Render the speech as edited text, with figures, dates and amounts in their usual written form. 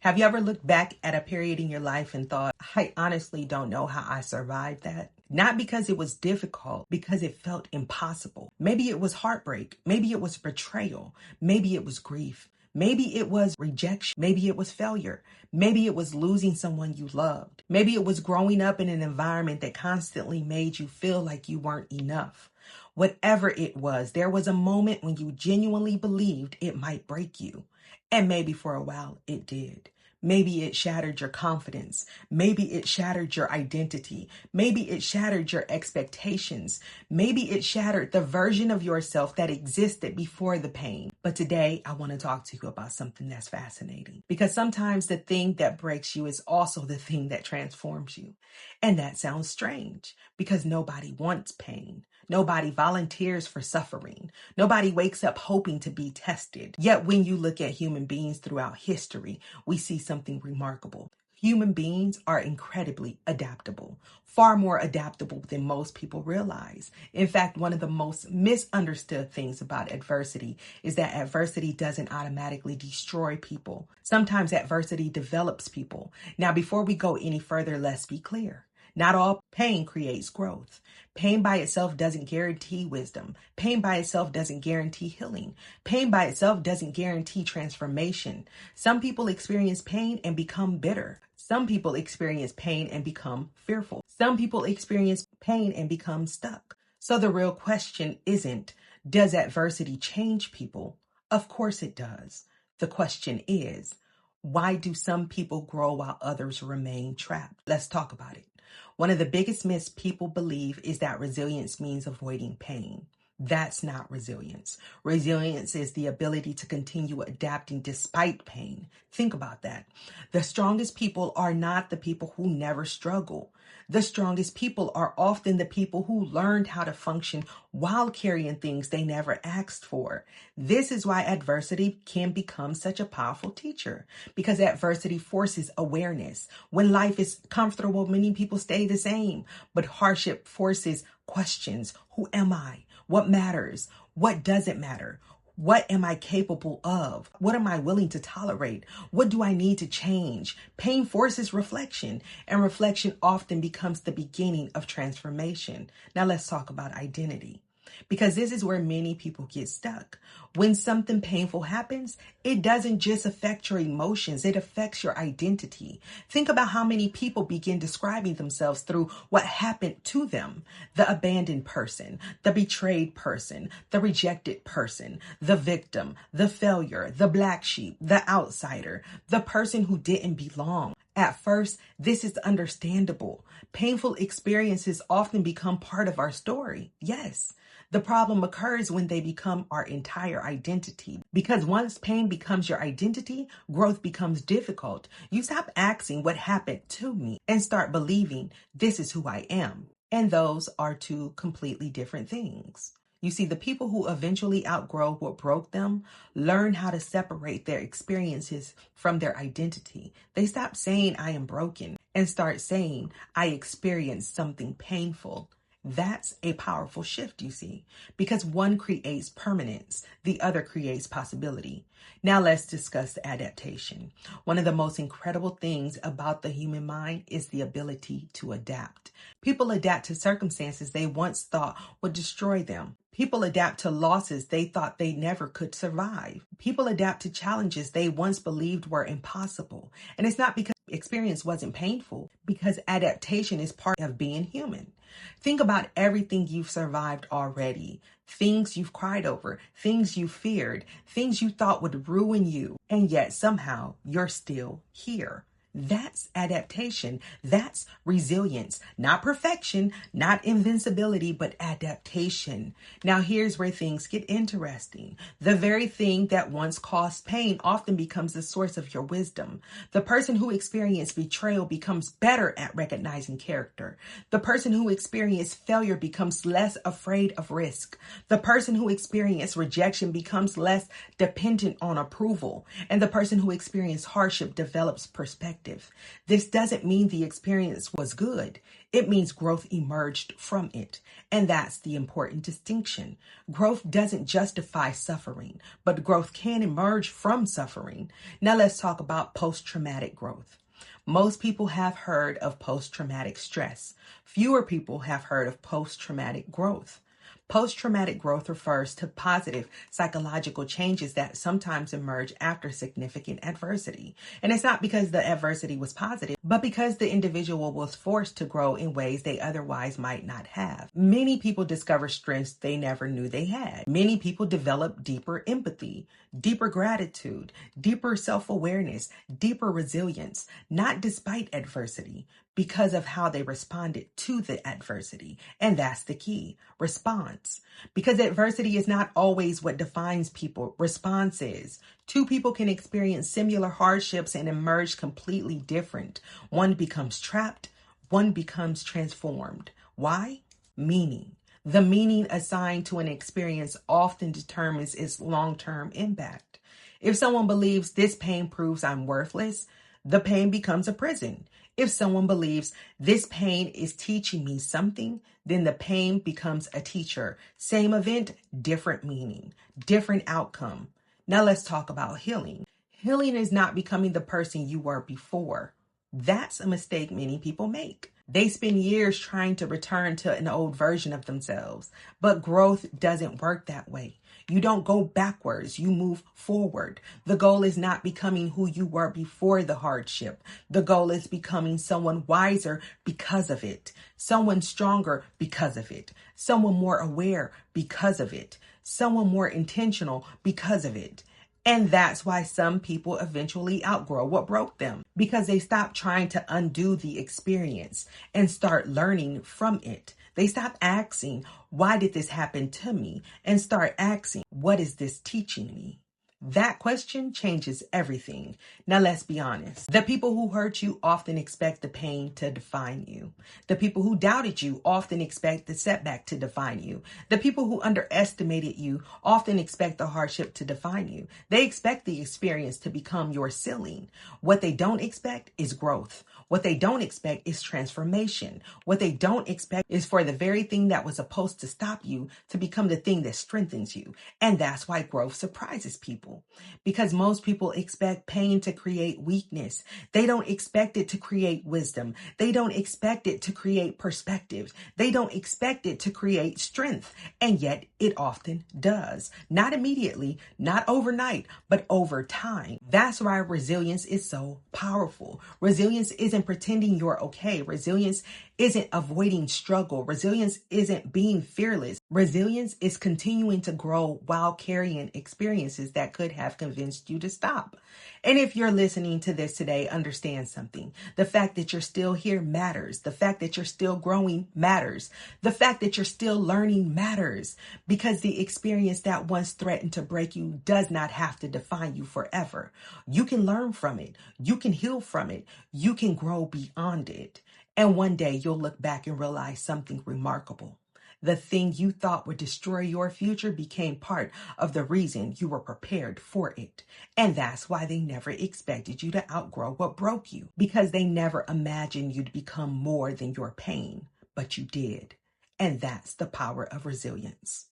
Have you ever looked back at a period in your life and thought, I honestly don't know how I survived that? Not because it was difficult, because it felt impossible. Maybe it was heartbreak. Maybe it was betrayal. Maybe it was grief. Maybe it was rejection. Maybe it was failure. Maybe it was losing someone you loved. Maybe it was growing up in an environment that constantly made you feel like you weren't enough. Whatever it was, there was a moment when you genuinely believed it might break you. And maybe for a while it did. Maybe it shattered your confidence. Maybe it shattered your identity. Maybe it shattered your expectations. Maybe it shattered the version of yourself that existed before the pain. But today I want to talk to you about something that's fascinating, because sometimes the thing that breaks you is also the thing that transforms you. And that sounds strange because nobody wants pain. Nobody volunteers for suffering. Nobody wakes up hoping to be tested. Yet when you look at human beings throughout history, we see something remarkable. Human beings are incredibly adaptable, far more adaptable than most people realize. In fact, one of the most misunderstood things about adversity is that adversity doesn't automatically destroy people. Sometimes adversity develops people. Now, before we go any further, let's be clear. Not all pain creates growth. Pain by itself doesn't guarantee wisdom. Pain by itself doesn't guarantee healing. Pain by itself doesn't guarantee transformation. Some people experience pain and become bitter. Some people experience pain and become fearful. Some people experience pain and become stuck. So the real question isn't, does adversity change people? Of course it does. The question is, why do some people grow while others remain trapped? Let's talk about it. One of the biggest myths people believe is that resilience means avoiding pain. That's not resilience. Resilience is the ability to continue adapting despite pain. Think about that. The strongest people are not the people who never struggle. The strongest people are often the people who learned how to function while carrying things they never asked for. This is why adversity can become such a powerful teacher, because adversity forces awareness. When life is comfortable, many people stay the same, but hardship forces questions. Who am I? What matters? What doesn't matter? What am I capable of? What am I willing to tolerate? What do I need to change? Pain forces reflection, and reflection often becomes the beginning of transformation. Now let's talk about identity, because this is where many people get stuck. When something painful happens, it doesn't just affect your emotions, it affects your identity. Think about how many people begin describing themselves through what happened to them. The abandoned person, the betrayed person, the rejected person, the victim, the failure, the black sheep, the outsider, the person who didn't belong. At first, this is understandable. Painful experiences often become part of our story. Yes. The problem occurs when they become our entire identity. Because once pain becomes your identity, growth becomes difficult. You stop asking what happened to me and start believing this is who I am. And those are two completely different things. You see, the people who eventually outgrow what broke them learn how to separate their experiences from their identity. They stop saying I am broken and start saying I experienced something painful. That's a powerful shift, you see, because one creates permanence, the other creates possibility. Now let's discuss adaptation. One of the most incredible things about the human mind is the ability to adapt. People adapt to circumstances they once thought would destroy them. People adapt to losses they thought they never could survive. People adapt to challenges they once believed were impossible. And it's not because experience wasn't painful, because adaptation is part of being human. Think about everything you've survived already. Things you've cried over, things you feared, things you thought would ruin you, and yet somehow you're still here. That's adaptation. That's resilience. Not perfection, not invincibility, but adaptation. Now here's where things get interesting. The very thing that once caused pain often becomes the source of your wisdom. The person who experienced betrayal becomes better at recognizing character. The person who experienced failure becomes less afraid of risk. The person who experienced rejection becomes less dependent on approval. And the person who experienced hardship develops perspective. perspective. This doesn't mean the experience was good. It means growth emerged from it. And that's the important distinction. Growth doesn't justify suffering, but growth can emerge from suffering. Now let's talk about post-traumatic growth. Most people have heard of post-traumatic stress. Fewer people have heard of post-traumatic growth. Post-traumatic growth refers to positive psychological changes that sometimes emerge after significant adversity. And it's not because the adversity was positive, but because the individual was forced to grow in ways they otherwise might not have. Many people discover strengths they never knew they had. Many people develop deeper empathy, deeper gratitude, deeper self-awareness, deeper resilience, not despite adversity, because of how they responded to the adversity. And that's the key, response. Because adversity is not always what defines people, response is. Two people can experience similar hardships and emerge completely different. One becomes trapped, one becomes transformed. Why? Meaning. The meaning assigned to an experience often determines its long-term impact. If someone believes this pain proves I'm worthless, the pain becomes a prison. If someone believes this pain is teaching me something, then the pain becomes a teacher. Same event, different meaning, different outcome. Now let's talk about healing. Healing is not becoming the person you were before. That's a mistake many people make. They spend years trying to return to an old version of themselves, but growth doesn't work that way. You don't go backwards, you move forward. The goal is not becoming who you were before the hardship. The goal is becoming someone wiser because of it, someone stronger because of it, someone more aware because of it, someone more intentional because of it. And that's why some people eventually outgrow what broke them, because they stop trying to undo the experience and start learning from it. They stop asking, why did this happen to me? And start asking, what is this teaching me? That question changes everything. Now let's be honest. The people who hurt you often expect the pain to define you. The people who doubted you often expect the setback to define you. The people who underestimated you often expect the hardship to define you. They expect the experience to become your ceiling. What they don't expect is growth. What they don't expect is transformation. What they don't expect is for the very thing that was supposed to stop you to become the thing that strengthens you. And that's why growth surprises people. Because most people expect pain to create weakness. They don't expect it to create wisdom. They don't expect it to create perspective. They don't expect it to create strength. And yet it often does. Not immediately, not overnight, but over time. That's why resilience is so powerful. Resilience isn't pretending you're okay. Resilience isn't avoiding struggle. Resilience isn't being fearless. Resilience is continuing to grow while carrying experiences that could have convinced you to stop. And if you're listening to this today, understand something. The fact that you're still here matters. The fact that you're still growing matters. The fact that you're still learning matters, because the experience that once threatened to break you does not have to define you forever. You can learn from it. You can heal from it. You can grow beyond it. And one day you'll look back and realize something remarkable. The thing you thought would destroy your future became part of the reason you were prepared for it. And that's why they never expected you to outgrow what broke you, because they never imagined you'd become more than your pain, but you did. And that's the power of resilience.